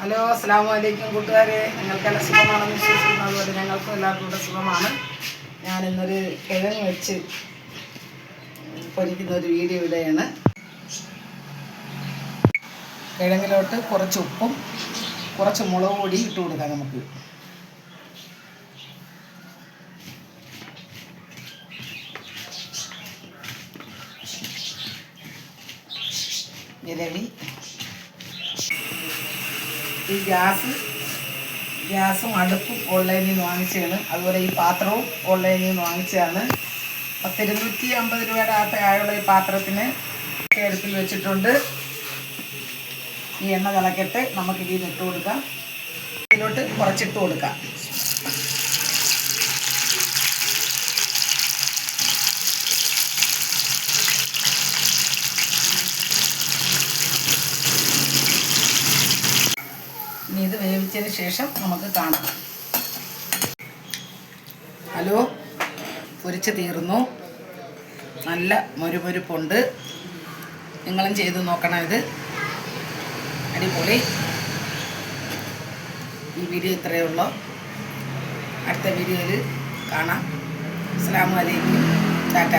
Hello, അസ്സലാമു അലൈക്കും കൂട്ടുകാരെ. നിങ്ങൾക്കെല്ലാം സുഖമാണെന്ന് വിശ്വസിക്കുന്നു. അതുപോലെ ഞങ്ങൾക്കും എല്ലാവർക്കും കൂടെ സുഖമാണ്. ഞാനിന്നൊരു കിഴങ്ങ് വെച്ച് പൊരിക്കുന്ന ഒരു വീഡിയോ ഇടുകയാണ്. കിഴങ്ങിലോട്ട് കുറച്ച് ഉപ്പും കുറച്ച് മുളക് പൊടി ഇട്ട് കൊടുക്കാം. നമുക്ക് നിലവി ഈ ഗ്യാസും അടുപ്പും ഓൺലൈനിൽ നിന്ന് വാങ്ങിച്ചതാണ്. അതുപോലെ ഈ പാത്രവും ഓൺലൈനിൽ നിന്ന് വാങ്ങിച്ചതാണ്. 250 രൂപയുടെ ആയുള്ള ഈ പാത്രത്തിന് അടുപ്പിൽ വെച്ചിട്ടുണ്ട്. ഈ എണ്ണ തിളക്കട്ടെ. നമുക്ക് ഇതിൽ ഇട്ട് കൊടുക്കാം. ഇതിലോട്ട് കുറച്ചിട്ട് കൊടുക്കാം. ഇനി ഇത് വേവിച്ചതിന് ശേഷം നമുക്ക് കാണാം. ഹലോ, പൊരിച്ച് തീർന്നു. നല്ല മൊരുമൊരുപ്പുണ്ട്. നിങ്ങളും ചെയ്ത് നോക്കണം. ഇത് അടിപൊളി. ഈ വീഡിയോ ഇത്രയേ ഉള്ളൂ. അടുത്ത വീഡിയോയിൽ കാണാം. അസ്സലാമു അലൈക്കും. ടാറ്റ.